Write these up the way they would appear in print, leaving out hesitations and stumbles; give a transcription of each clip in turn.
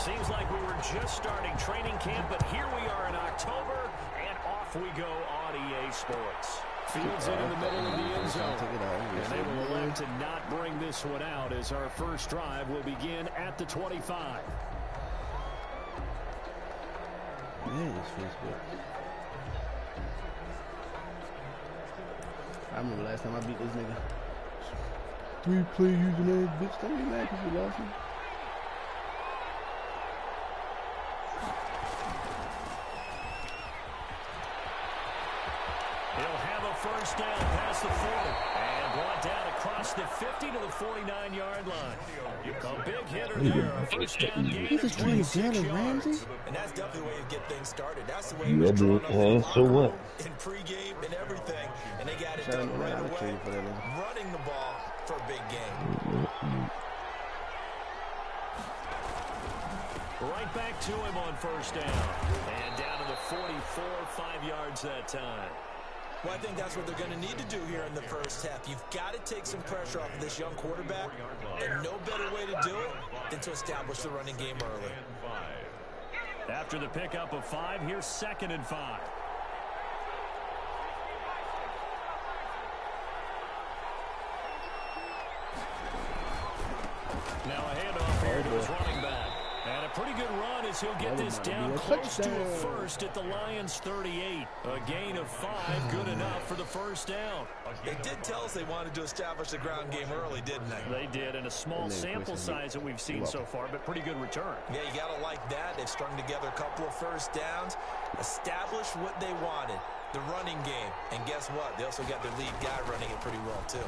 Seems like we were just starting training camp, but here we are in October, and off we go on EA Sports. Fields in the middle of the end zone, and they will elect to not bring this one out as our first drive will begin at the 25. Man, this feels good. I remember last time I beat this nigga. 3-play username, bitch. Don't be mad because you lost him. He'll have a first down past the 40 and brought down across the 50 to the 49-yard line. A big hitter there. A first down gain of 26 yards. And that's definitely the way you get things started. That's the way he was drawing up the locker room in pregame and everything. And they got it done right away, running the ball for a big game. Right back to him on first down. And down to the 44, 5 yards that time. Well, I think that's what they're going to need to do here in the first half. You've got to take some pressure off of this young quarterback, and no better way to do it than to establish the running game early. After the pickup of 5, here's 2nd and 5. Now a handoff here to his running back. And a pretty good run as he'll get this down close to a first at the Lions' 38. A gain of 5, good enough for the first down. They did tell us they wanted to establish the ground game early, didn't they? They did, and a small sample size that we've seen so far, but pretty good return. Yeah, you got to like that. They've strung together a couple of first downs, established what they wanted, the running game. And guess what? They also got their lead guy running it pretty well, too.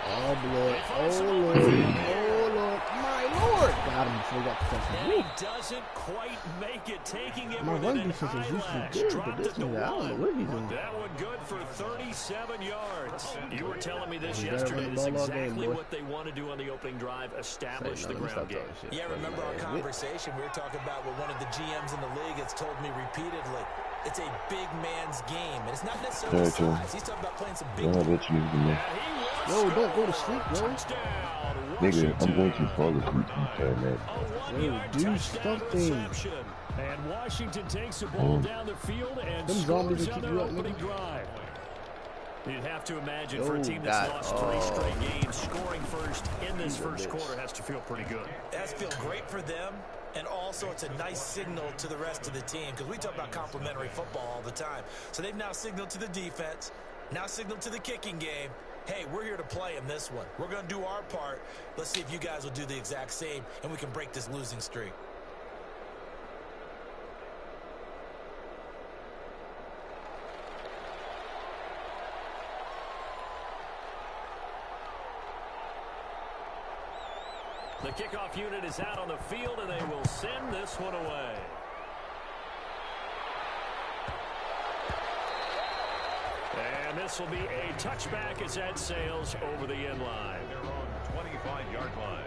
Oh, Lord. Oh, Lord. Oh, Lord. My Lord. Got him before he got the touchdown. He doesn't quite make it, taking it with run an defense is usually eyelash. good, but Dropped this it to nigga, I don't know what he's doing. That one good for 37 yards. You were telling me this You yesterday. run the This is ball all game, exactly boy. what they want to do on the opening drive, establish the Let me ground stop game. talking shit. Yeah, remember our conversation? We were talking about what one of the GMs in the league has told me repeatedly. It's a big man's game, and it's not necessarily size. He's talking about playing some big Yo, don't go to sleep, yo. Nigga, I'm going to fall asleep sometime, man. Yo, do something. And Washington takes the ball down the field and Them zombies scores will on keep their you up, opening nigga. drive. You'd have to imagine Oh, for a team that's God. lost 3 straight games, scoring first in this first quarter has to feel pretty good. It has to feel great for them, and also it's a nice signal to the rest of the team, because we talk about complementary football all the time. So they've now signaled to the defense, now signaled to the kicking game, hey, we're here to play in this one. We're going to do our part. Let's see if you guys will do the exact same, and we can break this losing streak. The kickoff unit is out on the field, and they will send this one away. And this will be a touchback as that sails over the end line. They're on the 25-yard line.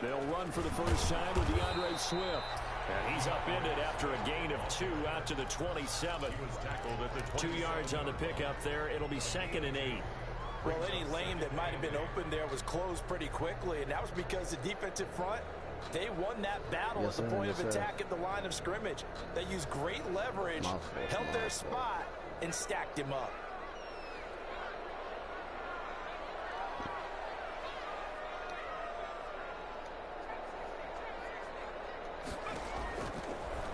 They'll run for the first time with DeAndre Swift. And he's upended after a gain of 2 out to the 27. He was tackled at the 2 yards on the pickup there. It'll be 2nd and 8. Well, any lane that might have been open there was closed pretty quickly, and that was because the defensive front, they won that battle at the point of attack at the line of scrimmage. They used great leverage, held their spot, and stacked him up.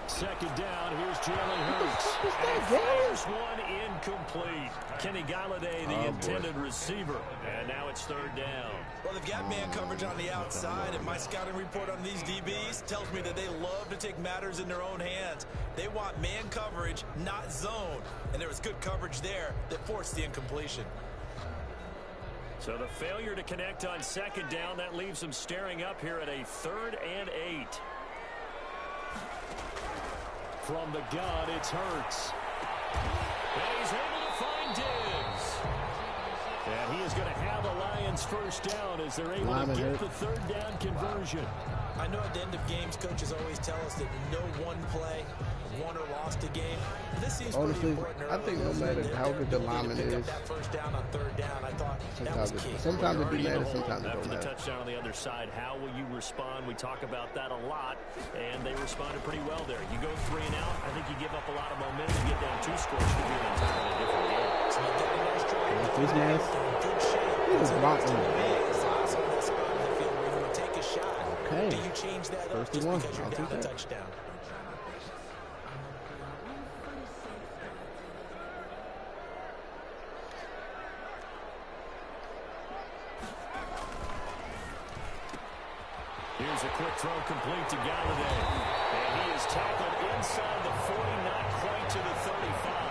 Second down, here's Jalen Hurts. Fires one incomplete. Kenny Galladay, the intended receiver. And now it's 3rd down. Well, they've got man coverage on the outside, and my scouting report on these DBs tells me that they love to take matters in their own hands. They want man coverage, not zone. And there was good coverage there that forced the incompletion. So the failure to connect on 2nd down, that leaves them staring up here at a 3rd and 8. From the gun, it's Hurts. And he's able to find Diggs. And he is going to have a Lions first down as they're able to get the third down conversion. I know at the end of games, coaches always tell us that no one play won or lost a game. This seems honestly, important. I think no matter how good the lineman is, that first down on third down, I thought that was key. Sometimes it do matter, sometimes it after don't the matter. touchdown on the other side, how will you respond? We talk about that a lot, and they responded pretty well there. You go 3 and out, I think you give up a lot of momentum. You get down 2 scores, it could be an entirely different game. So you got a nice drive. His ass. He was blocking the ball. Okay. Do you change that up just because you're down a touchdown? Here's a quick throw complete to Galladay. And he is tackled inside the 40, not quite to the 35.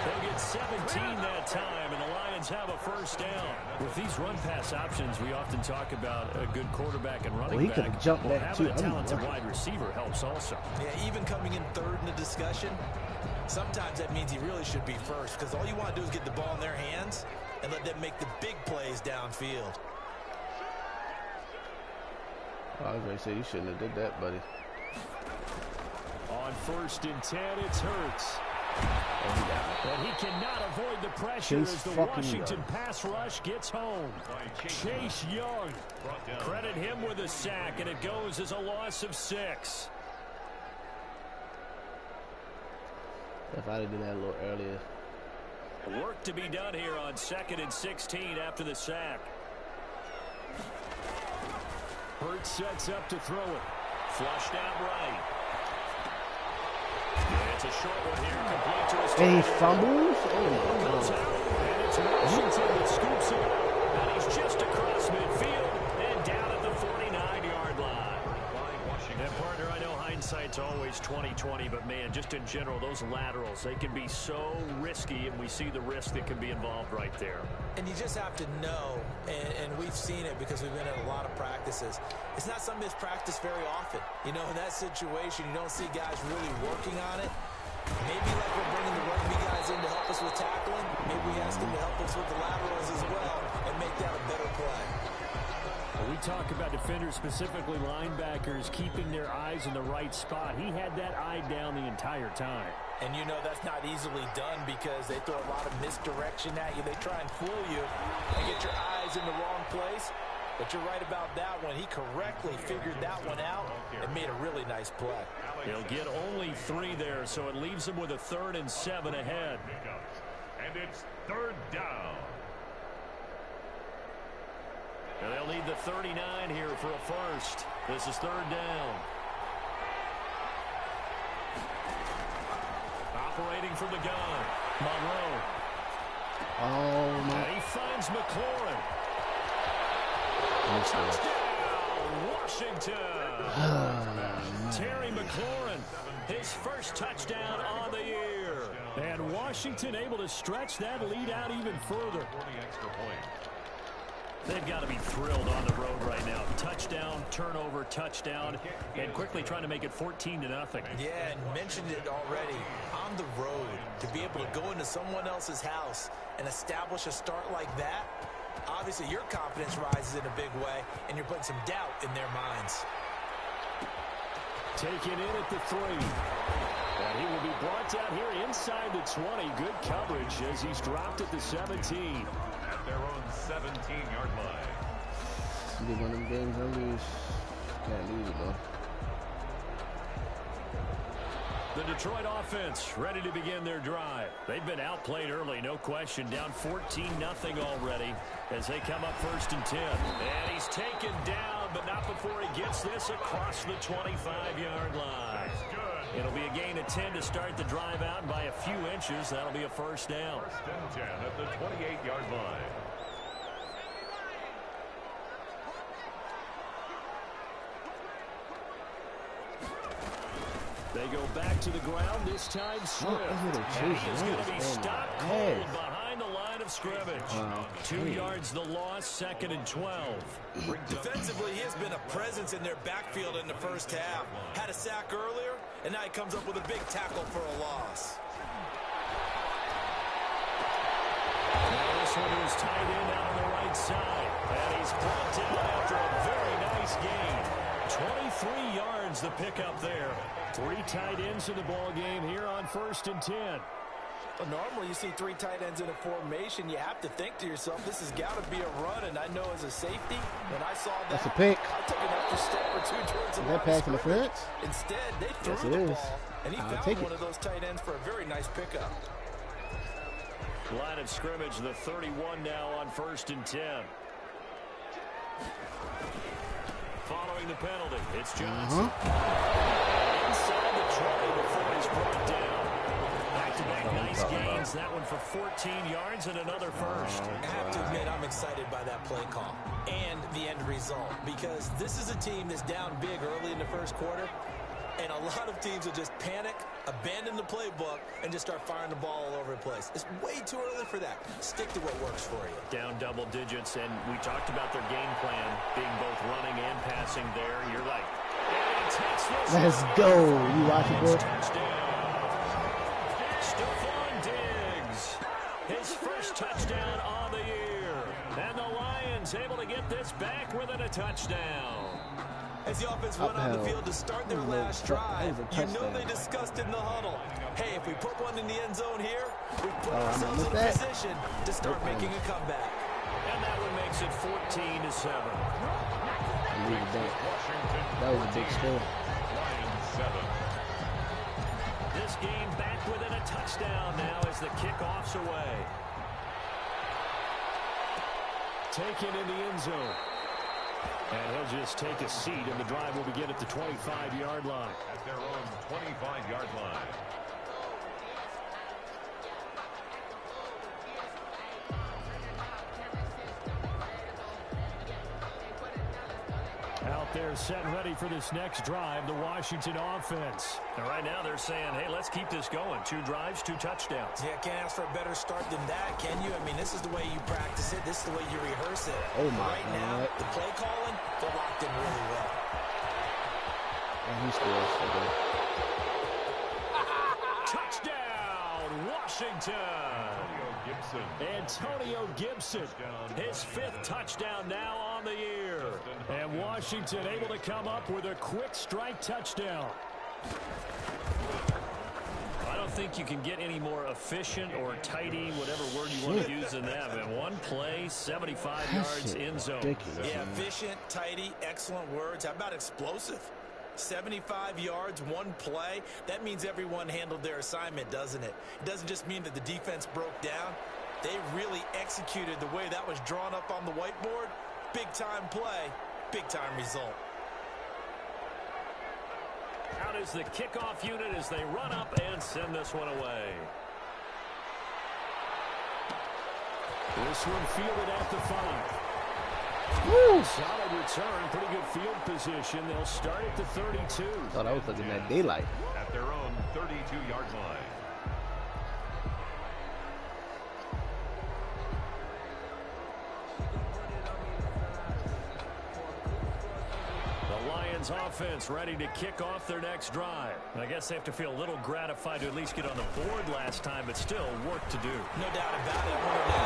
They'll get 17 that time, and the Lions have a first down. With these run-pass options, we often talk about a good quarterback and running he back. could have jumped back too. Having a talented wide receiver helps also. Yeah, even coming in third in the discussion, sometimes that means he really should be first, because all you want to do is get the ball in their hands and let them make the big plays downfield. I was going to say, you shouldn't have did that, buddy. On 1st and 10, it's Hurts. And he cannot avoid the pressure as the Washington pass rush gets home. Chase Young. Credit him with a sack, and it goes as a loss of 6. If I did that a little earlier. Work to be done here on 2nd and 16 after the sack. Hurts sets up to throw it. Flushed out right. And it's a short one here, complete to his And he fumbles? Comes out, and it's Washington that scoops it up. And he's just across midfield and down at the 49-yard line. And partner, I know hindsight's always 20/20, but man, just in general, those laterals, they can be so risky, and we see the risk that can be involved right there. And you just have to know, and we've seen it because we've been at a lot of practices. It's not something that's practiced very often. You know, in that situation, you don't see guys really working on it. Maybe like we're bringing the rugby guys in to help us with tackling. Maybe we ask them to help us with the laterals as well and make that a better play. We talk about defenders, specifically linebackers, keeping their eyes in the right spot. He had that eye down the entire time. And you know that's not easily done because they throw a lot of misdirection at you. They try and fool you and get your eyes in the wrong place. But you're right about that one. He correctly figured that one out and made a really nice play. He'll get only 3 there, so it leaves him with a 3rd and 7 ahead. And it's 3rd down. And they'll need the 39 here for a first. This is 3rd down. Operating from the gun, Monroe. Oh, my. And he finds McLaurin. Touchdown, Washington. Terry McLaurin, his first touchdown on the year. And Washington able to stretch that lead out even further. They've got to be thrilled on the road right now. Touchdown, turnover, touchdown, and quickly trying to make it 14-0. Yeah, and mentioned it already. On the road, to be able to go into someone else's house and establish a start like that, obviously your confidence rises in a big way, and you're putting some doubt in their minds. Taken in at the 3. And he will be brought down here inside the 20. Good coverage as he's dropped at the 17. At their own 17-yard line. Get one of them games I lose. Can't lose it, though. The Detroit offense ready to begin their drive. They've been outplayed early, no question. Down 14-0 already as they come up 1st and 10. And he's taken down, but not before he gets this across the 25-yard line. It'll be a gain of 10 to start the drive out, and by a few inches, that'll be a first down. 1st and 10 at the 28-yard line. They go back to the ground, this time Swift. And he is going to be stopped cold behind the line of scrimmage. 2 yards the loss, 2nd and 12. Defensively, he has been a presence in their backfield in the first half. Had a sack earlier, and now he comes up with a big tackle for a loss. Now we'll This one is tight end out on the right side. And he's brought down after a very nice gain. 23 yards the pickup there. 3 tight ends in the ball game here on 1st and 10. Well, normally you see 3 tight ends in a formation. You have to think to yourself, this has got to be a run. And I know as a safety, when I saw that, That's a pick. I took an extra step or 2 towards the line. Is that pass interference? Instead, they threw Yes, it the is. ball, and he found one of those tight ends for a very nice pickup. Line of scrimmage, the 31 now on 1st and 10. Following the penalty, it's Johnson. Inside the 20 before he's brought down. Back-to-back nice gains. That one for 14 yards and another first. I have to admit, I'm excited by that play call and the end result, because this is a team that's down big early in the first quarter, and a lot of teams will just panic, abandon the playbook, and just start firing the ball all over the place. It's way too early for that. Stick to what works for you. Down double digits, and we talked about their game plan being both running and passing there. You're right. Let's go. You watch it, boy. Stephon Diggs, his first touchdown on the year. And the Lions able to get this back within a touchdown. As the offense went on the field to start their last drive, you know they discussed in the huddle, hey, if we put one in the end zone here, we put ourselves in a position to start making a comeback. And that one makes it 14-7. That was a big score. This game back within a touchdown now as the kickoff's away. Taken in the end zone. And he'll just take a seat, and the drive will begin at the 25-yard line. At their own 25-yard line. Out there set ready for this next drive, the Washington offense. And right now they're saying, hey, let's keep this going. 2 drives, 2 touchdowns. Yeah, can't ask for a better start than that, can you? I mean, this is the way you practice it. This is the way you rehearse it. Oh, my Right now, God. the play calling, they're locked in really well. And he scores. Touchdown, Washington. Antonio Gibson, his 5th touchdown now on the year. And Washington able to come up with a quick strike touchdown. I don't think you can get any more efficient or tidy, whatever word you want to use than that. And one play, 75 yards in zone. Ridiculous. Yeah, efficient, tidy, excellent words. How about explosive? 75 yards, 1 play. That means everyone handled their assignment, doesn't it? It doesn't just mean that the defense broke down. They really executed the way that was drawn up on the whiteboard. Big-time play, big-time result. Out is the kickoff unit as they run up and send this one away. This one fielded at the 5. Woo. Solid return, pretty good field position. They'll start at the 32. Thought I was looking at daylight. At their own 32-yard line. The Lions offense ready to kick off their next drive. I guess they have to feel a little gratified to at least get on the board last time, but still work to do. No doubt about it. One of them,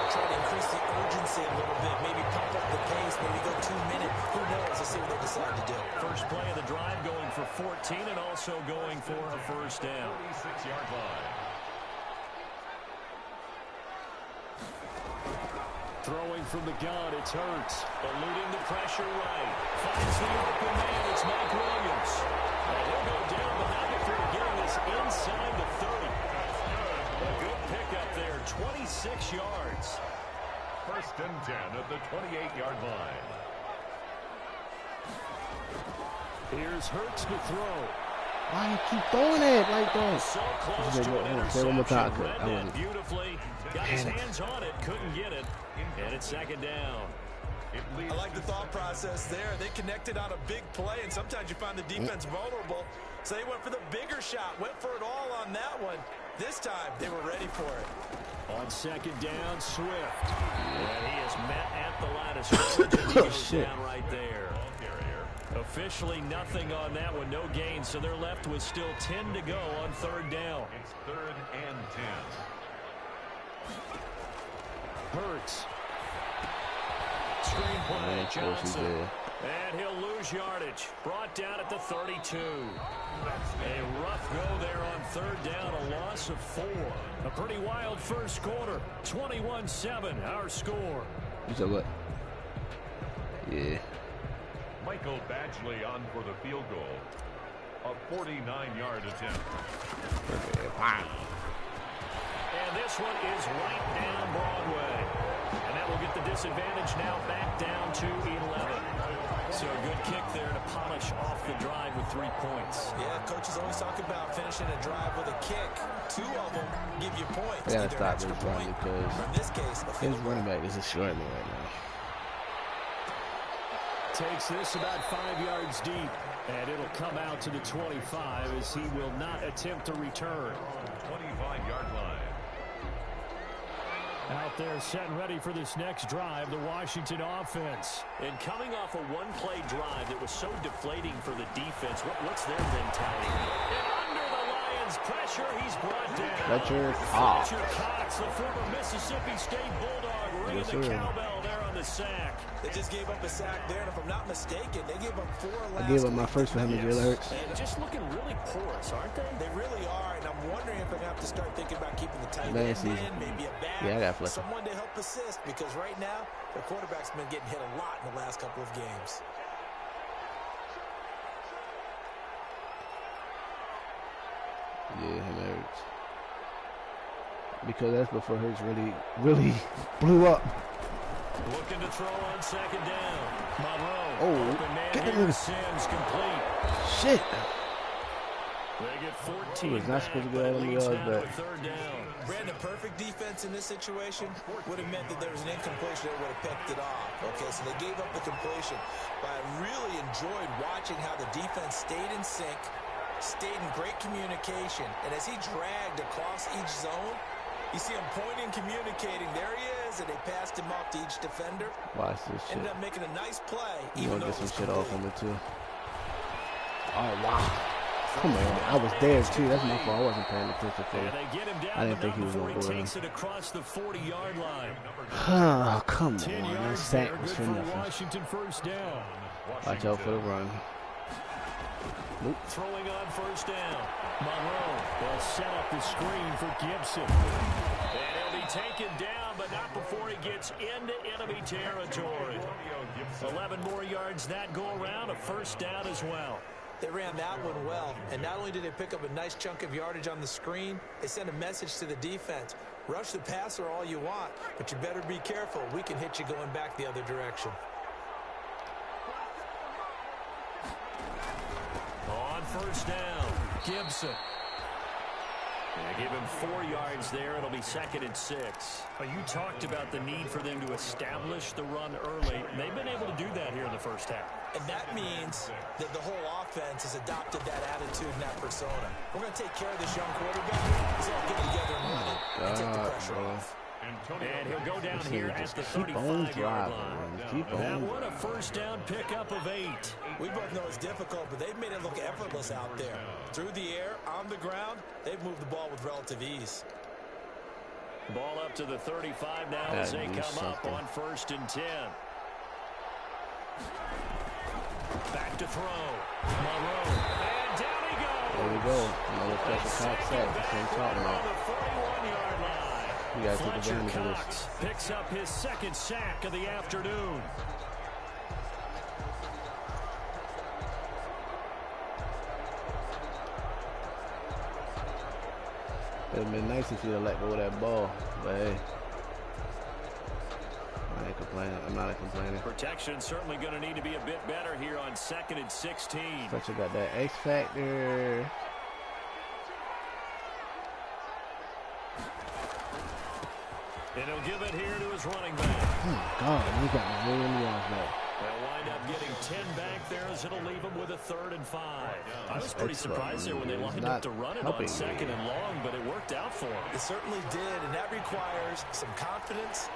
try to increase the urgency a little bit, maybe pump up the pace, maybe go 2 minutes. Who knows? Let's see what they decide to do. First play of the drive going for 14 and also going for a first down. 36-yard line. Throwing from the gun, it's Hurts. Eluding the pressure right. Finds the open man, it's Mike Williams. And he'll go down, but not before getting this inside the 30. A good pickup there, 26 yards. 1st and 10 at the 28-yard line. Here's Hurts to throw. Why you keep throwing it like that? So close to an Say one more time. interception. Read that beautifully. Got his hands on it, couldn't get it. And it's 2nd down. I like the thought process there. They connected on a big play, and sometimes you find the defense vulnerable. So they went for the bigger shot, went for it all on that one. This time, they were ready for it. On 2nd down, Swift. And he is met at the line of scrimmage, and he goes down right there. Officially nothing on that one, no gain, so they're left with still 10 to go on 3rd down. It's 3rd and 10. Hurts. Screen play, Johnson. And he'll lose yardage. Brought down at the 32. A rough go there on third down, a loss of 4. A pretty wild first quarter. 21-7, our score. You said what? Yeah. Michael Badgley on for the field goal. A 49-yard attempt. And this one is right down Broadway. And that will get the disadvantage now back down to 11. So a good kick there to polish off the drive with 3 points. Yeah, coaches always talk about finishing a drive with a kick. 2 of them give you points. I gotta stop this run because in this case, his running back is destroying me right now. Takes this about 5 yards deep. And it'll come out to the 25 as he will not attempt to return. 25-yard line. Out there set and ready for this next drive, the Washington offense. And coming off a one-play drive that was so deflating for the defense, what's their mentality? And under the Lions' pressure, he's brought down. Fletcher Cox. Fletcher Cox, the former Mississippi State Bulldog, ringing the cowbell there on the sack. They just gave up a sack there, and if I'm not mistaken, they gave up 4 last I gave up my first for him to Jalen Hurts. And just looking really porous, aren't they? They really are, and I'm wondering if I'm going to have to start thinking about keeping the tight end in, maybe a back, yeah, I got Fletcher. someone to help assist, because right now, the quarterback's been getting hit a lot in the last couple of games. Yeah, him Hurts. Because that's before Hurts really blew up. Looking to throw on second down. Monroe. Oh, open man get here. him. Sims complete. Shit. They get 14 He was not supposed to get all them yards back. Third down. Brandon, perfect defense in this situation would have meant that there was an incompletion that would have picked it off. Okay, so they gave up the completion. But I really enjoyed watching how the defense stayed in sync, stayed in great communication, and as he dragged across each zone, you see him pointing, communicating. There he is, and they passed him off to each defender. Watch this shit. Ended up making a nice play. You even gonna though get it some was shit off complete. on me too. Oh wow. Come on, I was there too. That's my fault. I wasn't paying attention for it. I didn't think he was going to go in. Takes it across the 40-yard line. Oh, come on. 10 That yards sack there, was good for for nothing. Washington first down. Watch out for the run. Nope. Throwing on first down. Monroe will set up the screen for Gibson. And he'll be taken down, but not before he gets into enemy territory. 11 more yards that go around, a first down as well. They ran that one well, and not only did they pick up a nice chunk of yardage on the screen, they sent a message to the defense. Rush the passer all you want, but you better be careful. We can hit you going back the other direction. On first down, Gibson. They give him 4 yards there. It'll be 2nd and 6. You talked about the need for them to establish the run early. They've been able to do that here in the first half. And that means that the whole offense has adopted that attitude and that persona. We're going to take care of this young quarterback. Let's all get together and run it and take the pressure off. And he'll go down here at the 35-yard line. That one a first down pickup of 8. We both know it's difficult, but they've made it look effortless out there. Through the air, on the ground, they've moved the ball with relative ease. Ball up to the 35 now as they come up on 1st and 10. Back to throw. Monroe. And down he goes. There we go. Another special Cox sack. That's what I'm talking about. The 41-yard line. You got to take Fletcher advantage of Cox this. picks up his 2nd sack of the afternoon. It would have been nice if you'd have let go of that ball, but hey. I ain't complaining. I'm not complaining. Protection certainly going to need to be a bit better here on 2nd and 16. Fletcher got that X factor. And he'll give it here to his running back. Oh my God, he got me way in the yards now. They'll wind up getting 10 back there as it'll leave them with a 3rd and 5. I was pretty surprised there when they lined up to run it on 2nd and long, but it worked out for them. It certainly did, and that requires some confidence,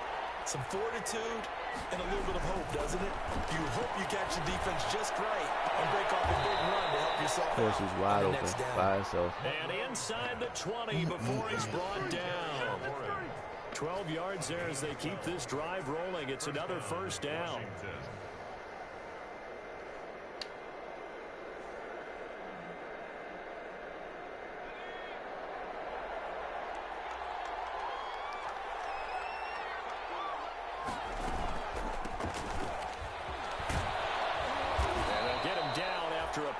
some fortitude, and a little bit of hope, doesn't it? You hope you catch the defense just right and break off a big run to help yourself. Of course, he's wide open by himself. And inside the 20 before he's brought down. 12 yards there as they keep this drive rolling. It's another first down.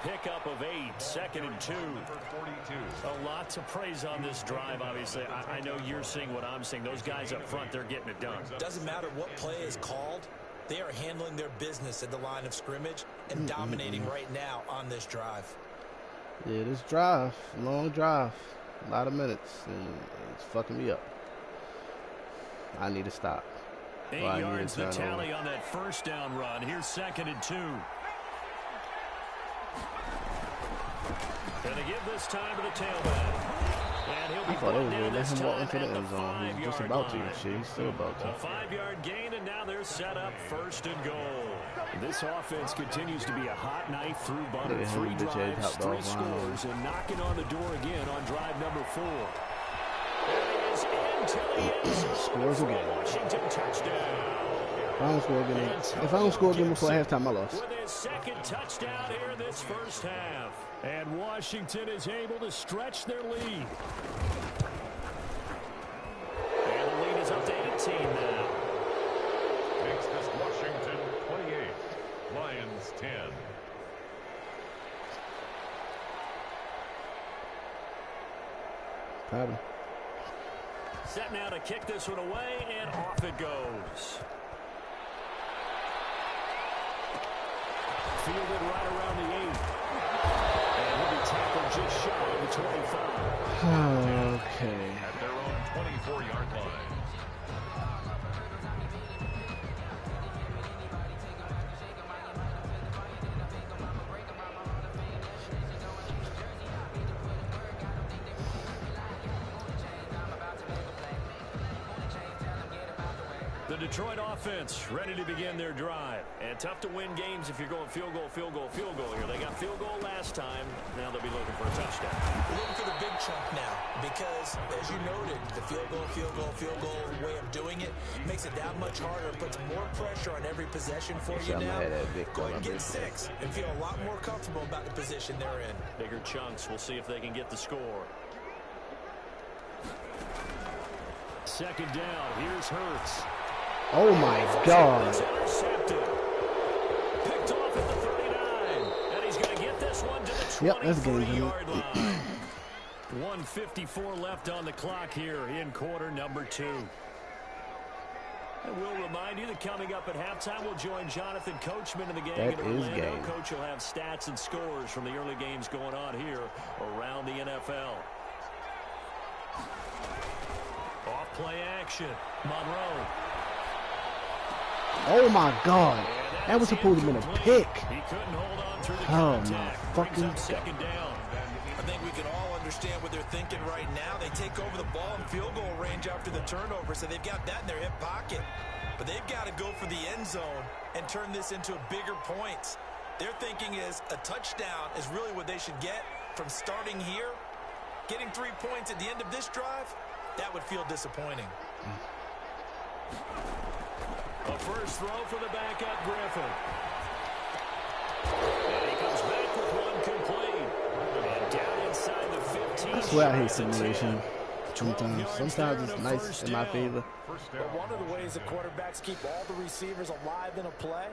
Pickup of 8, 2nd and 2. A lot to praise on this drive, obviously. I know you're seeing what I'm seeing. Those guys up front, they're getting it done. Doesn't matter what play is called. They are handling their business at the line of scrimmage and dominating right now on this drive. Yeah, this drive, long drive, a lot of minutes, and it's fucking me up. I need to stop. 8 yards the tally on that first down run. Here's 2nd and 2. Going to give this time to the tailback. And he'll be brought down this time at the 5-yard line. He's still about to. A 5-yard gain, and now they're set up 1st and goal. This offense continues to be a hot knife through butter. 3 drives, 3 scores, and knocking on the door again on drive number 4. Scores again. Washington touchdown. If I don't score again before halftime, I lost. With his 2nd touchdown here this first half. And Washington is able to stretch their lead. And the lead is up to 18 now. Makes this Washington 28. Lions 10. Problem. Set now to kick this one away, and off it goes. Fielded right around the 8. And he'll be tackled just shy of the 25. Okay. At their own 24-yard line. The Detroit offense ready to begin their drive. And tough to win games if you're going field goal, field goal, field goal here. They got field goal last time. Now they'll be looking for a touchdown. We're looking for the big chunk now because, as you noted, the field goal way of doing it makes it that much harder, puts more pressure on every possession for you now. Go ahead and get 6 and feel a lot more comfortable about the position they're in. Bigger chunks. We'll see if they can get the score. 2nd down. Here's Hurts. Oh my God. Intercepted. Picked off at the 39. And he's going to get this one to the 23-yard line. 1:54 left on the clock here in quarter number 2. And we'll remind you that coming up at halftime, we'll join Jonathan Coachman in the game in Orlando. Coach will have stats and scores from the early games going on here around the NFL. Off play action. Monroe. Oh my God. That was supposed to have been a pick. He couldn't hold on through the contact. my fucking God. 2nd down. I think we can all understand what they're thinking right now. They take over the ball in field goal range after the turnover, so they've got that in their hip pocket. But they've got to go for the end zone and turn this into bigger points. Their thinking is a touchdown is really what they should get from starting here. Getting 3 points at the end of this drive, that would feel disappointing. A first throw for the backup Griffin. And he comes back with one complete. And down inside the 15. That's why I hate simulation. Sometimes it's nice in my favor. But one of the ways the quarterbacks keep all the receivers alive in a play,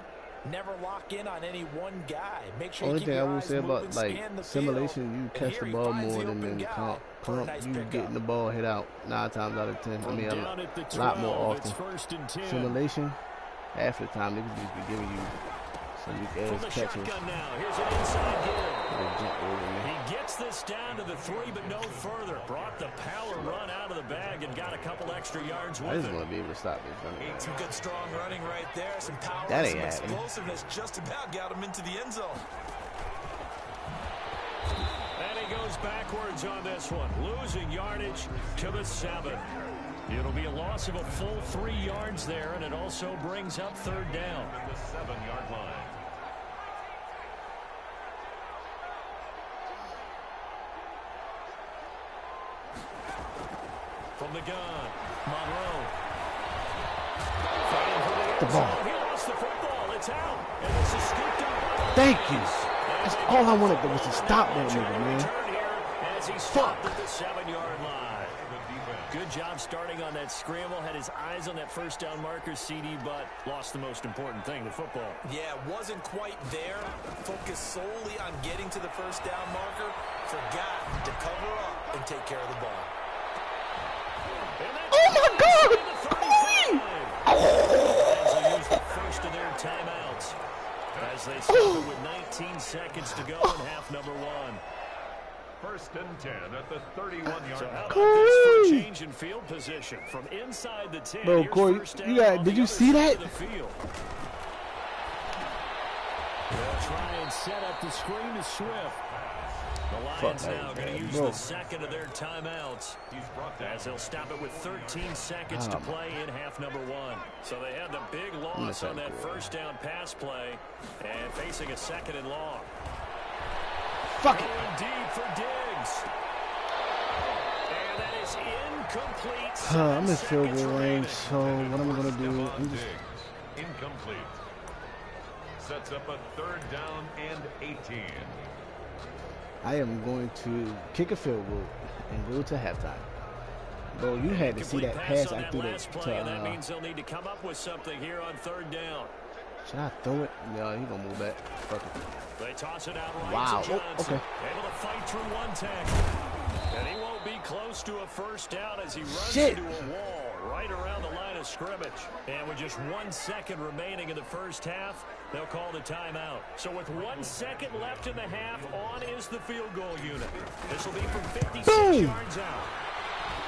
never lock in on any one guy. Make sure only you keep thing I your will eyes say about moving, like simulation, you catch the ball more than in the comp. You getting the ball hit out 9 times out of 10. I mean, a lot more often. Simulation, half the time they just be giving you some weak ass catches. Here's an inside give. He gets this down to the 3, but no further. Brought the power run out of the bag and got a couple extra yards with it. I just want to be able to stop this. Some good strong running right there. Some power, some explosiveness. Just about got him into the end zone. And he goes backwards on this one. Losing yardage to the 7. It'll be a loss of a full 3 yards there, and it also brings up 3rd down. At the 7-yard line. From the gun, Monroe. the ball. He lost the football. It's out. And this is scooped up. Thank you. That's all I wanted was to stop that nigga, man. Fuck. At the 7-yard line. Good job starting on that scramble. Had his eyes on that first down marker, CD, but lost the most important thing, the football. Yeah, wasn't quite there. Focused solely on getting to the first down marker. Forgot to cover up and take care of the ball. Oh, my God. They use the first of their timeouts as they start with 19 seconds to go in half number 1. 1st and 10 at the 31-yard So how line. about this for change in field position from inside the 10? Bro, Corey, did you see that? They'll try and set up the screen to Swift. The Lions now going to use the second of their timeouts as they'll stop it with 13 seconds to play in half number 1. So they had the big loss on that first down pass play and facing a 2nd and long. Fuck it. Going deep for Diggs. And that is incomplete. I'm in field goal range, so what I'm going to do, I'm just... Incomplete. Sets up a 3rd down and 18. I am going to kick a field goal and go to halftime. Bro, you had to see that pass I threw that that means they'll need to come up with something here on 3rd down. Should I throw it? No, he's going to move back. Fuck it. They toss it out right wow. to Johnson. Oh, okay. Able to fight through 1 tackle. And he won't be close to a first down as he runs into a wall right around the line of scrimmage. And with just 1 second remaining in the first half, they'll call the timeout. So with 1 second left in the half, on is the field goal unit. This will be from 56 yards out.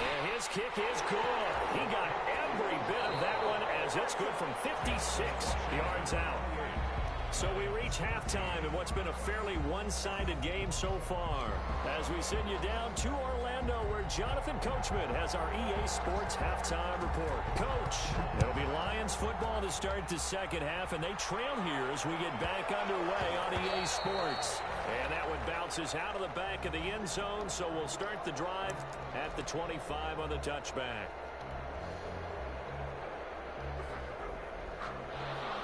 And his kick is good. He got every bit of that one as it's good from 56 yards out. So we reach halftime in what's been a fairly one-sided game so far. As we send you down to Orlando, where Jonathan Coachman has our EA Sports halftime report. Coach, it'll be Lions football to start the second half, and they trail here as we get back underway on EA Sports. And that one bounces out of the back of the end zone, so we'll start the drive at the 25 on the touchback.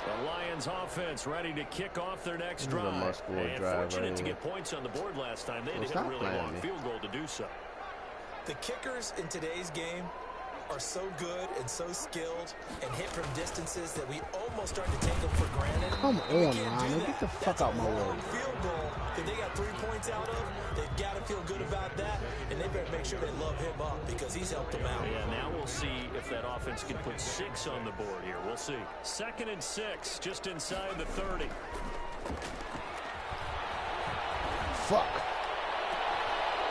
The Lions offense ready to kick off their next drive. And fortunate to get points on the board last time. They had to hit a really long field goal to do so. The kickers in today's game are so good and so skilled and hit from distances that we almost start to take them for granted. Come on, Ryan. Get the fuck out my way. Field goal that they got 3 points out of. They've got to feel good about that, and they better make sure they love him up because he's helped them out. Yeah, now we'll see if that offense can put 6 on the board here. We'll see. 2nd and 6, just inside the 30. Fuck.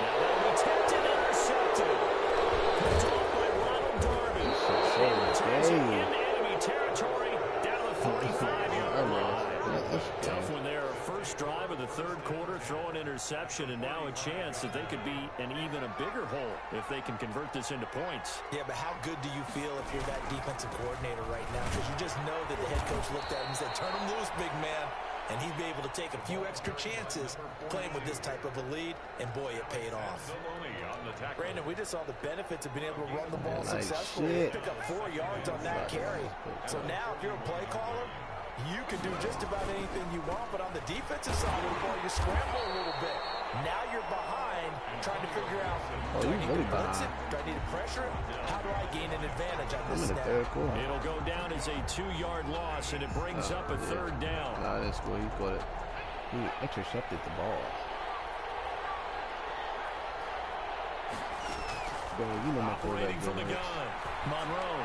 Now they'll be tipped and intercepted. Picked off by Ronald Darby. Turns it into enemy territory down to the 45-yard line. Tough one there. First drive of the 3rd quarter, throw an interception, and now a chance that they could be an even a bigger hole if they can convert this into points. Yeah, but how good do you feel if you're that defensive coordinator right now? Because you just know that the head coach looked at him and said, turn him loose, big man. And he'd be able to take a few extra chances playing with this type of a lead, and boy, it paid off. Brandon, we just saw the benefits of being able to run the ball successfully. Pick up 4 yards on that carry. So now, if you're a play caller, you can do just about anything you want, but on the defensive side of the ball, you scramble a little bit. Now you're behind, trying to figure out, do I need to blitz it? Do I need to pressure it? How do I gain an advantage on this snap? It'll go down as a 2-yard loss, and it brings up a 3rd down. Nah, that's cool. He caught it. He intercepted the ball. Bro, you know my quarterback from the gun. Monroe.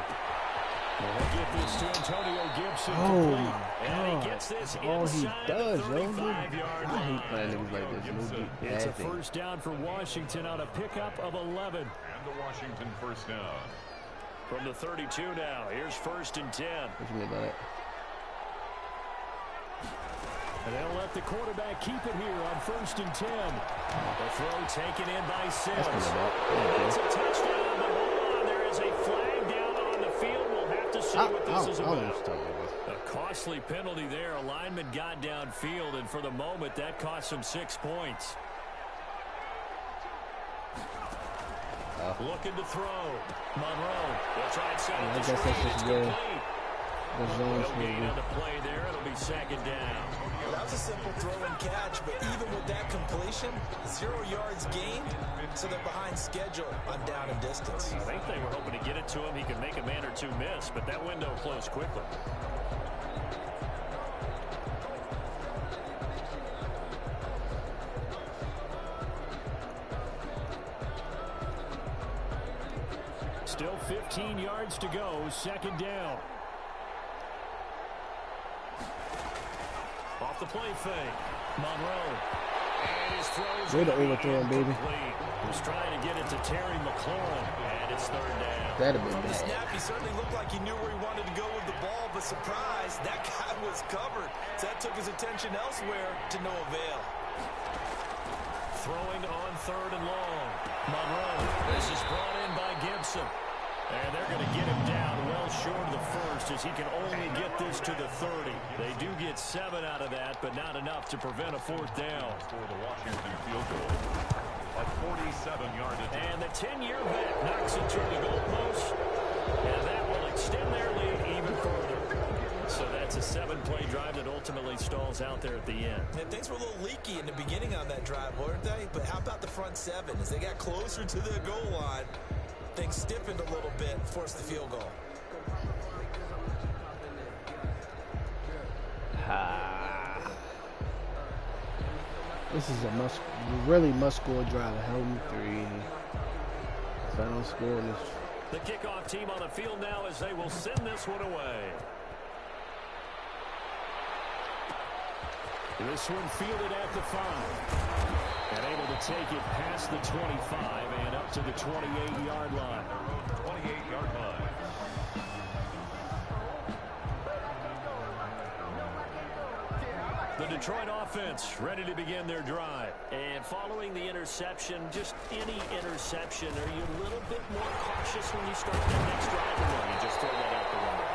We'll get this to Antonio Gibson. Oh, my and he gets this inside the 35-yard line. I hate playing niggas like this. It's a first down for Washington on a pickup of 11. And the Washington first down. From the 32 now. Here's 1st and 10. What you mean by that? And they'll let the quarterback keep it here on 1st and 10. The throw taken in by Sims. That's a touchdown, but hold on. There is a flag down on the field. We'll have to see what this is about. A costly penalty there. A lineman got downfield, and for the moment, that cost him 6 points. Looking to throw. Monroe will try and set up the screen. It's complete. The zone's gain on the play there. It'll be second down. Well, that was a simple throw and catch, but even with that completion, 0 yards gained, so they're behind schedule on down and distance. I think they were hoping to get it to him. He could make a man or two miss, but that window closed quickly. Still 15 yards to go, second down. Off the play fake, Monroe. And his throws. Way to overthrow him, baby. Was trying to get it to Terry McLaurin, and it's third down. That'd have been From the bad. snap, he certainly looked like he knew where he wanted to go with the ball, but surprise, that guy was covered. So that took his attention elsewhere to no avail. Throwing on third and long. Monroe. This is brought in by Gibson. And they're going to get him down well short of the first as he can only get this to the 30. They do get 7 out of that, but not enough to prevent a fourth down. For the Washington field goal. A 47-yard attempt. And the 10-year vet knocks it through the goalpost. And that will extend their lead even further. So that's a 7-play drive that ultimately stalls out there at the end. And things were a little leaky in the beginning on that drive, weren't they? But how about the front 7? As they got closer to the goal line, things stiffened a little bit, forced the field goal. This is a really must-score drive. Help me 3. If I don't score this. The kickoff team on the field now as they will send this one away. This one fielded at the 5. And able to take it past the 25 and up to the 28-yard line. 28-yard line. The Detroit offense ready to begin their drive. And following the interception, just any interception, are you a little bit more cautious when you start that next drive, or no, you just throw that out the window?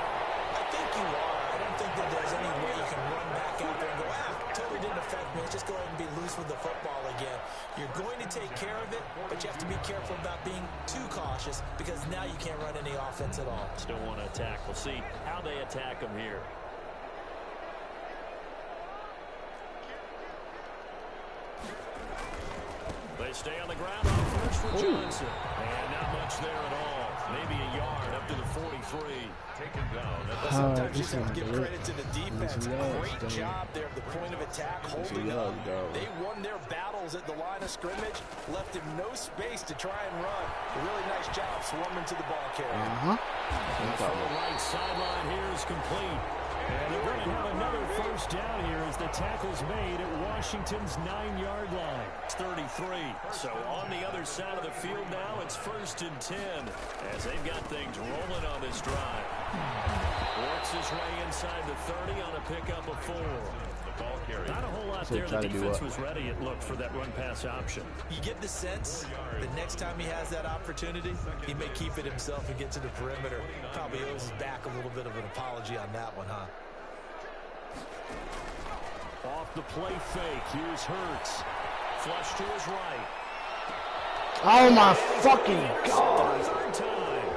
I think you are. I don't think that there's any way you can run back out there and go, totally didn't affect me. Let's just go ahead and be loose with the football again. You're going to take care of it, but you have to be careful about being too cautious because now you can't run any offense at all. Still want to attack. We'll see how they attack them here. They stay on the ground on first for Johnson. And not much there at all. Maybe a yard up to the 43. Taken down. Sometimes you just have to give credit to the defense. Great job there at the point of attack, holding up. They won their battles at the line of scrimmage, left him no space to try and run. A really nice job swarming to the ball carrier. The right sideline here is complete. And they're going to have another first down here as the tackle's made at Washington's 9-yard line. It's 33. So on the other side of the field now, it's 1st and 10 as they've got things rolling on this drive. Works his way inside the 30 on a pickup of 4. The ball carrier. Not a whole lot there. The defense was ready, it looked, for that run-pass option. You get the sense that next time he has that opportunity, he may keep it himself and get to the perimeter. Probably owes his back a little bit of an apology on that one, huh? Off the play fake. Here's Hurts. Flush to his right. Oh, my fucking God. Third time.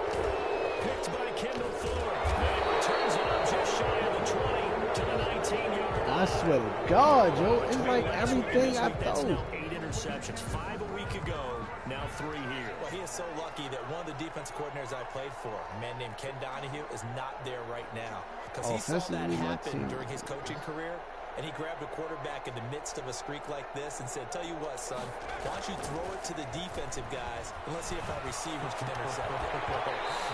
Picked by Kendall Fuller. And returns it up just shy of the 20 to the 19-yard line. I swear to God, Joe. It's like everything I That's thought. now 8 interceptions. 5 a week ago. Now 3 here. Well, he is so lucky that one of the defense coordinators I played for, a man named Ken Donahue, is not there right now. Because he saw that happen during his coaching career. And he grabbed a quarterback in the midst of a streak like this and said, tell you what, son, why don't you throw it to the defensive guys and let's see if our receivers can intercept it.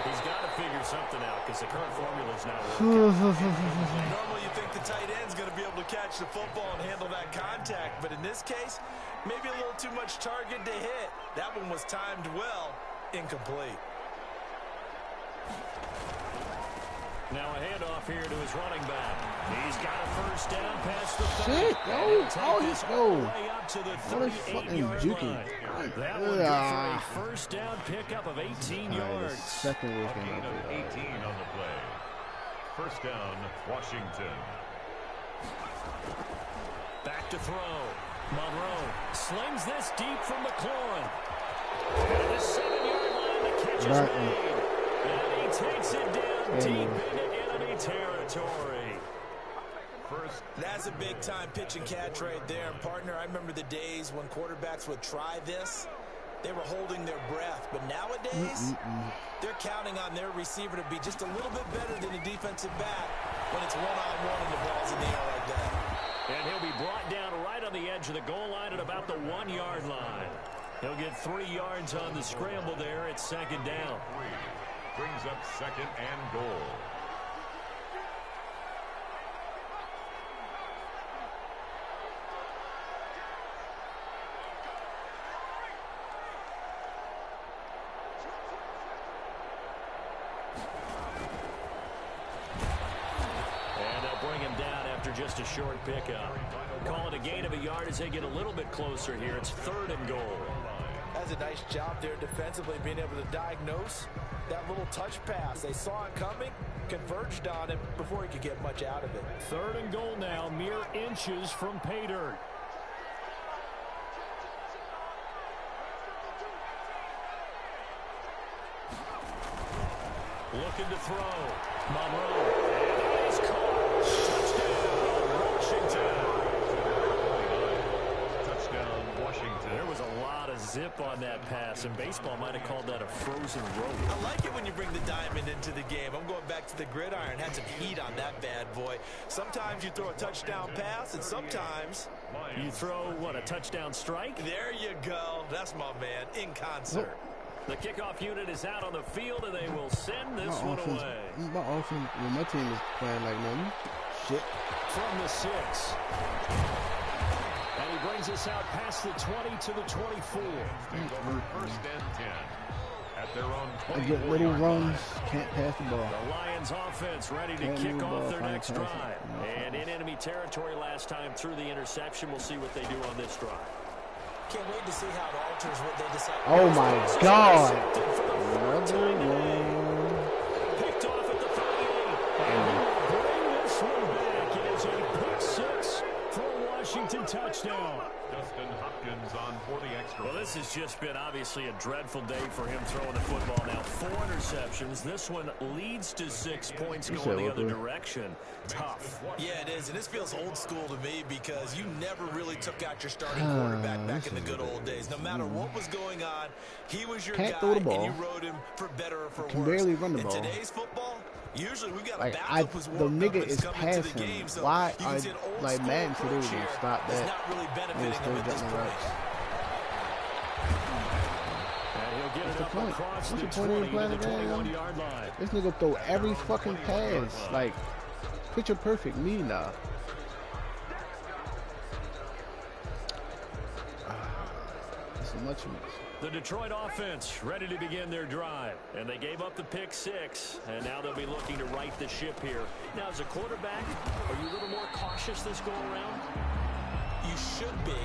He's got to figure something out because the current formula is not working. Normally you think the tight end's going to be able to catch the football and handle that contact, but in this case, maybe a little too much target to hit. That one was timed well, incomplete. Now a handoff here to his running back. He's got a first down past the 30. Shit, yo. Oh, he's go. Way up to the What is fucking 38-yard juking? line. That one good for a first down pickup of 18 yards. Second A weekend. gain of 18 on the play. First down, Washington. Back to throw. Monroe slings this deep from McLaurin. And the 7-yard line, the catch is made. And he takes it down deep into enemy territory. territory. That's a big-time pitch and catch right there. And, partner, I remember the days when quarterbacks would try this. They were holding their breath. But nowadays, they're counting on their receiver to be just a little bit better than a defensive back when it's one-on-one and the ball's in the air like that. And he'll be brought down right on the edge of the goal line at about the 1-yard line. He'll get 3 yards on the scramble there. It's second down. Brings up second and goal. Just a short pickup. Call it a gain of a yard as they get a little bit closer here. It's 3rd and goal. That's a nice job there defensively, being able to diagnose that little touch pass. They saw it coming, converged on it before he could get much out of it. 3rd and goal now, mere inches from pay dirt. Looking to throw. Monroe. And he's caught. Touchdown, Washington. There was a lot of zip on that pass, and baseball might have called that a frozen rope. I like it when you bring the diamond into the game. I'm going back to the gridiron. Had some heat on that bad boy. Sometimes you throw a touchdown pass, and sometimes you throw, what, a touchdown strike? There you go. That's my man, in concert. The kickoff unit is out on the field, and they will send this one away. My offense, when my team is playing like that, shit. From the 6. And he brings us out past the 20 to the 24. First and 10. At their own I get little runs, can't pass the ball. The Lions offense ready to kick off their next drive. And in enemy territory last time through the interception. We'll see what they do on this drive. Can't wait to see how it alters what they decide. Oh my God! Another one. Picked off at the 38. And bring this one back. It is a pick 6 for a Washington touchdown. Dustin Hopkins on for the extra. Well, this has just been obviously a dreadful day for him throwing the football. Now 4 interceptions. This one leads to 6 points going the other direction. Tough. Yeah, it is, and this feels old school to me because you never really took out your starting quarterback back in the good old days. No matter what was going on, he was your guy, and you rode him for better or for worse. Can barely run the ball. In today's football, usually we got a like backup who's the warmed nigga up is passing. game, so Why you are can see an old like school Madden today approach would here stop that's that? not really benefiting Still him at this jumping point. routes. And he'll get What's it the up point? across What's the the point of 20 playing to the the game? 21-yard line. This nigga throw every fucking pass. Like, picture perfect me now. This is much. The Detroit offense ready to begin their drive. And they gave up the pick 6. And now they'll be looking to right the ship here. Now, as a quarterback, are you a little more cautious this go-around? You should be,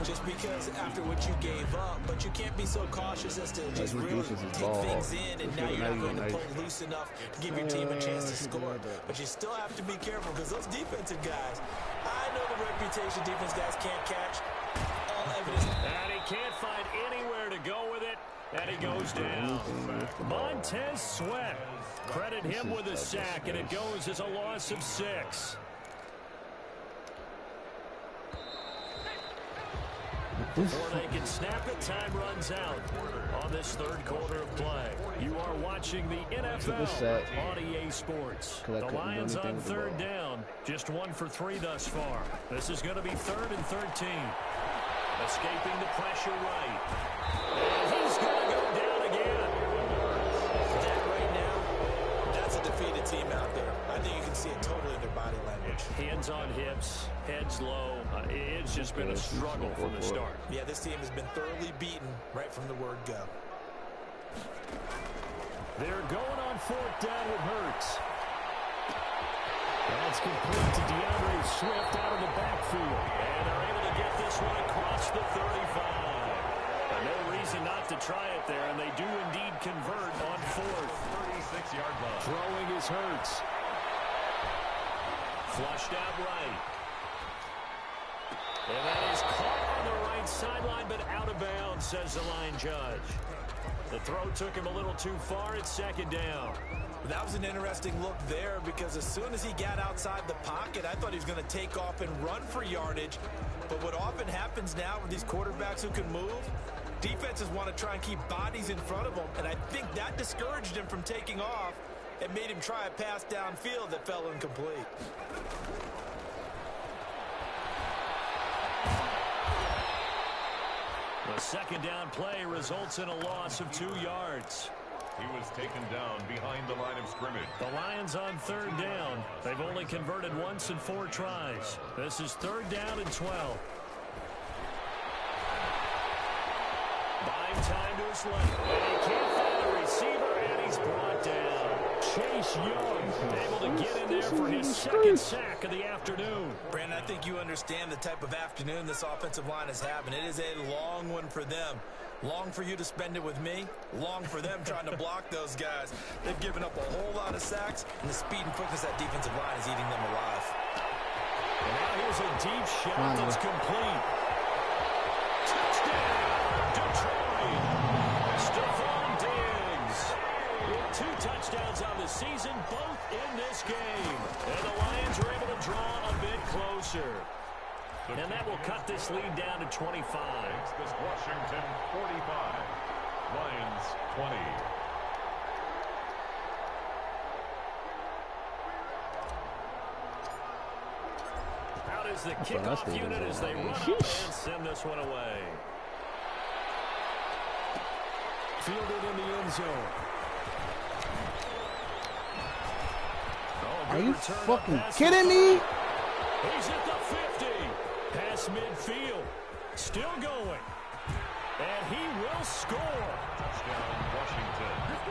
just because after what you gave up, but you can't be so cautious as to just really take things in, and now you're not going to play loose enough to give your team a chance to score. But you still have to be careful because those defensive guys, I know the reputation defense guys can't catch. All evidence. And he can't find anywhere to go with it, and he goes down. Montez Sweat, credit him with a sack, and it goes as a loss of 6. Before they can snap it, time runs out on this 3rd quarter of play. You are watching the NFL on EA Sports. The Lions on 3rd down, just 1 for 3 thus far. This is going to be 3rd and 13. Escaping the pressure right. And he's going to go down again. That right now, that's a defeated team out there. I think you can see it totally in their body language. Hands on hips, heads low. It's just been a struggle from the start. Yeah, this team has been thoroughly beaten right from the word go. They're going on 4th down with Hurts. That's complete to DeAndre Swift out of the backfield. And they're able to get this one across the 35. No reason not to try it there, and they do indeed convert on 4th. 36-yard line. Throwing is Hurts. Flushed out right. And that is caught on the right sideline, but out of bounds, says the line judge. The throw took him a little too far. It's second down. That was an interesting look there because as soon as he got outside the pocket, I thought he was going to take off and run for yardage. But what often happens now with these quarterbacks who can move, defenses want to try and keep bodies in front of them, and I think that discouraged him from taking off and made him try a pass downfield that fell incomplete. The second down play results in a loss of 2 yards. He was taken down behind the line of scrimmage. The Lions on third down. They've only converted once in 4 tries. This is third down and 12. Buying time to his left. And he can't find a receiver, and he's brought down. Chase Young able to get in there for his second sack of the afternoon. Brandon, I think you understand the type of afternoon this offensive line is having. It is a long one for them. Long for you to spend it with me. Long for them trying to block those guys. They've given up a whole lot of sacks, and the speed and quickness of that defensive line is eating them alive. And now here's a deep shot that's complete. Touchdown, Detroit. Stephon Diggs with 2 touchdowns on the season, both in this game. And the Lions are able to draw a bit closer. And that will cut this lead down to 25. This Washington 45. Lions 20. Out is the kickoff unit as they run up and send this one away. Fielded in the end zone. Are you fucking kidding me? He's at the 50. Pass midfield. Still going. And he will score. Touchdown, Washington. It's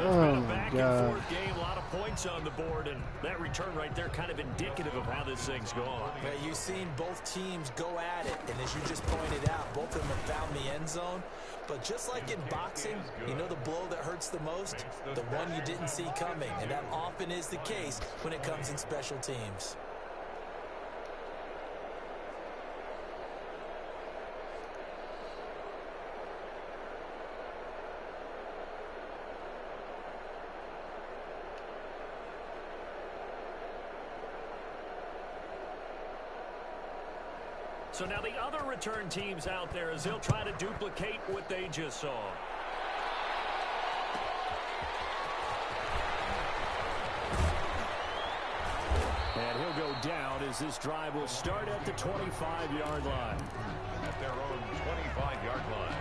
been a back and forth game. A lot of points on the board. And that return right there kind of indicative of how this thing's gone. Yeah, you've seen both teams go at it. And as you just pointed out, both of them have found the end zone. But just like in boxing, you know the blow that hurts the most? The one you didn't see coming. And that often is the case when it comes in special teams. So now the other return teams out there as they'll try to duplicate what they just saw. And he'll go down as this drive will start at the 25-yard line. At their own 25-yard line.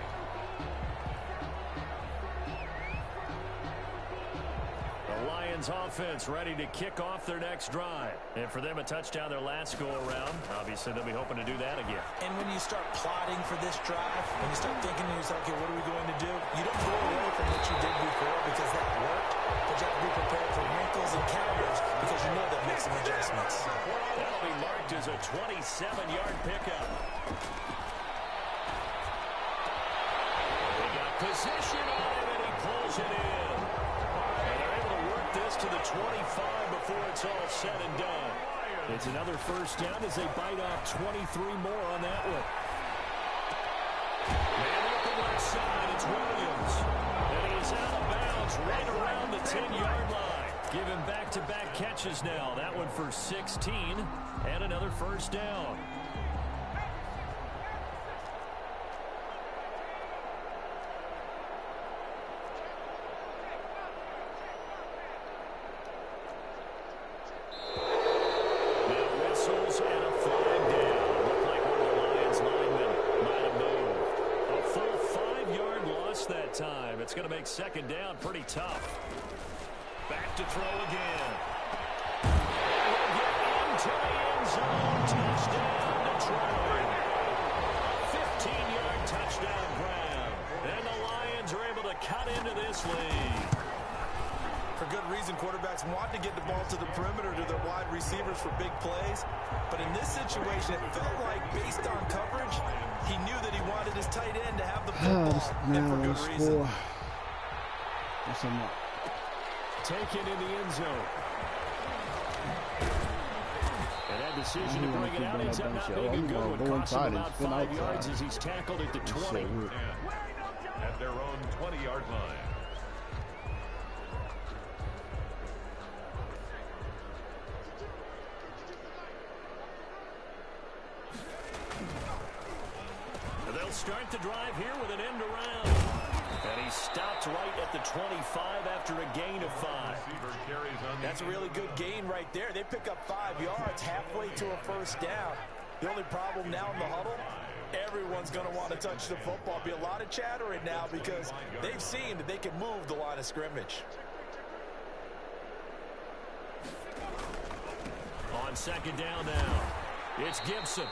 The Lions offense ready to kick off their next drive. And for them, a touchdown their last go-around. Obviously, they'll be hoping to do that again. And when you start plotting for this drive, when you start thinking to yourself, okay, what are we going to do? You don't go away from what you did before because that worked. But you have to be prepared for wrinkles and counters because you know they'll make some adjustments. That'll be marked as a 27-yard pickup. They got position on him, and he pulls it in. This to the 25 before it's all said and done. It's another first down as they bite off 23 more on that one. And up the left side, it's Williams. And he's out of bounds right around the 10-yard line. Giving back-to-back catches now. That one for 16 and another first down. It's going to make second down pretty tough. Back to throw again. And he'll get into the end zone. Touchdown, Detroit. 15-yard touchdown grab. And the Lions are able to cut into this lead. For good reason, quarterbacks want to get the ball to the perimeter to their wide receivers for big plays. But in this situation, it felt like, based on coverage, he knew that he wanted his tight end to have the football, and for good reason. Taken in the end zone. And that decision to bring it out ends up not being a good one. Cost him about 5 yards as he's tackled at the 20. At their own 20-yard line. They'll start the drive here with an end around. And he stopped right at the 25 after a gain of 5. That's a really good gain right there. They pick up 5 yards halfway to a first down. The only problem now in the huddle, everyone's going to want to touch the football. Be a lot of chattering now because they've seen that they can move the line of scrimmage. On second down now, it's Gibson.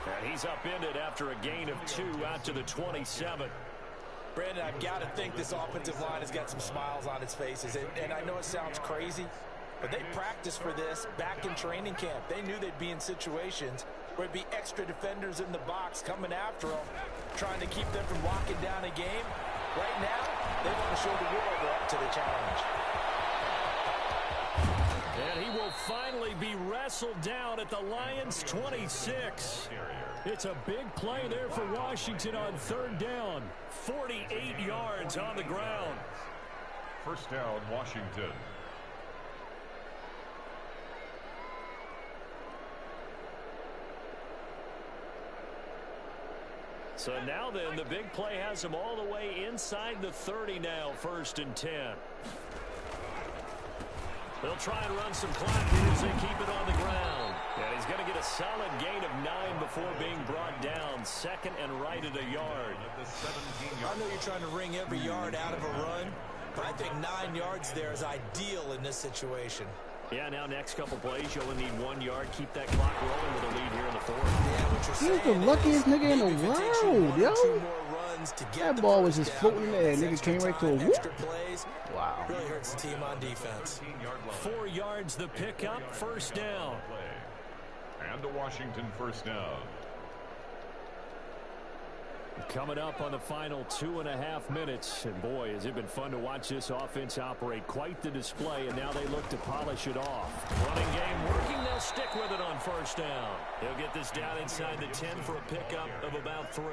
And he's upended after a gain of 2 out to the 27. Brandon, I've got to think this offensive line has got some smiles on its faces. And I know it sounds crazy, but they practiced for this back in training camp. They knew they'd be in situations where it'd be extra defenders in the box coming after them, trying to keep them from locking down a game. Right now, they want to show the world they're up to the challenge. And he will finally be wrestled down at the Lions' 26. It's a big play there for Washington on third down. 48 yards on the ground. First down, Washington. So now then, the big play has him all the way inside the 30 now, 1st and 10. They'll try and run some clock here as they keep it on the ground. And he's going to get a solid gain of 9 before being brought down. 2nd and right at a yard. I know you're trying to wring every yard out of a run, but I think 9 yards there is ideal in this situation. Yeah, now next couple plays, you only need 1 yard. Keep that clock rolling with a lead here in the 4th. Yeah, what you're He's saying the luckiest nigga in the world, yo. That ball was just floating in the air. Nigga came right to a whoop. Wow. Really hurts the team on defense. 4 yards the pickup, 1st down. And the Washington first down. Coming up on the final 2.5 minutes. And boy, has it been fun to watch this offense operate. Quite the display, and now they look to polish it off. Running game working. They'll stick with it on 1st down. He'll get this down inside the 10 for a pickup of about 3.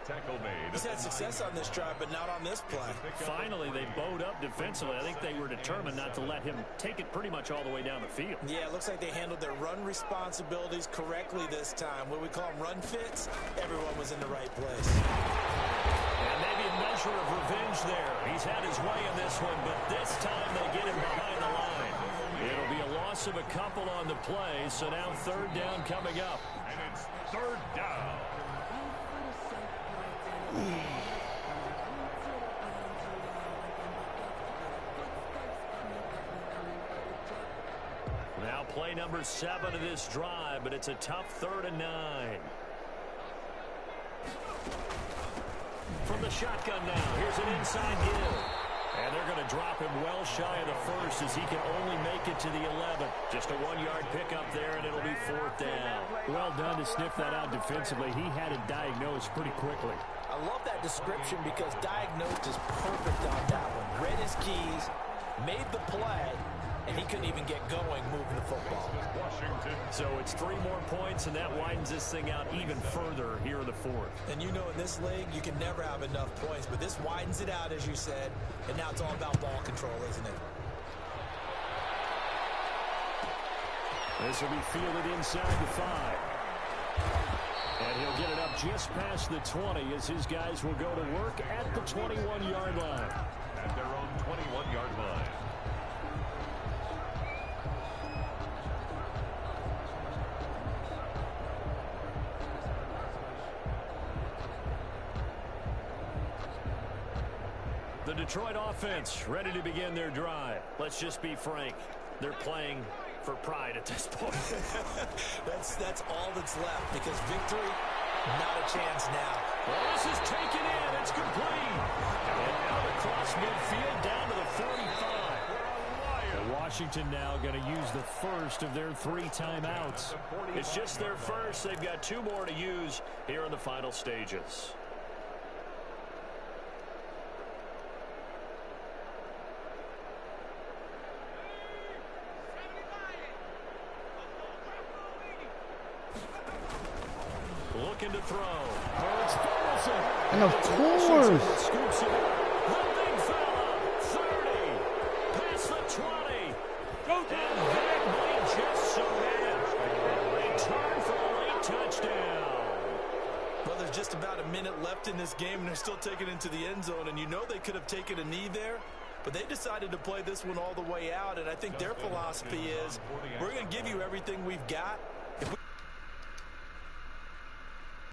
Tackle made. He's had success on this drive, but not on this play. Finally, they bowed up defensively. I think they were determined not to let him take it pretty much all the way down the field. Yeah, it looks like they handled their run responsibilities correctly this time. What we call them run fits, everyone was in the right place. And maybe a measure of revenge there. He's had his way in this one, but this time they get him behind the line. It'll be a loss of a couple on the play, so now 3rd down coming up. And it's 3rd down. Now play number 7 of this drive, but it's a tough 3rd and 9. From the shotgun now, here's an inside Hill. And they're going to drop him well shy of the 1st as he can only make it to the 11th. Just a 1-yard pickup there, and it'll be 4th down. Well done to sniff that out defensively. He had it diagnosed pretty quickly. I love that description because diagnosed is perfect on that one. Read his keys, made the play, and he couldn't even get going moving the football. Washington. So it's 3 more points, and that widens this thing out even further here in the 4th. And you know in this league, you can never have enough points, but this widens it out, as you said, and now it's all about ball control, isn't it? This will be fielded inside the 5. And he'll get it up just past the 20 as his guys will go to work at the 21-yard line. At their own 21-yard line. The Detroit offense ready to begin their drive. Let's just be frank. They're playing for pride at this point. That's all that's left because victory, not a chance now. Well, this is taken in. It's complete. And out across midfield down to the 45. And Washington now going to use the 1st of their 3 timeouts. It's just their 1st. They've got 2 more to use here in the final stages. Looking to throw. And of course. Scoops it. just about a minute left in this game, and they're still taking it into the end zone. And you know they could have taken a knee there, but they decided to play this one all the way out. And I think their philosophy is, we're going to give you everything we've got,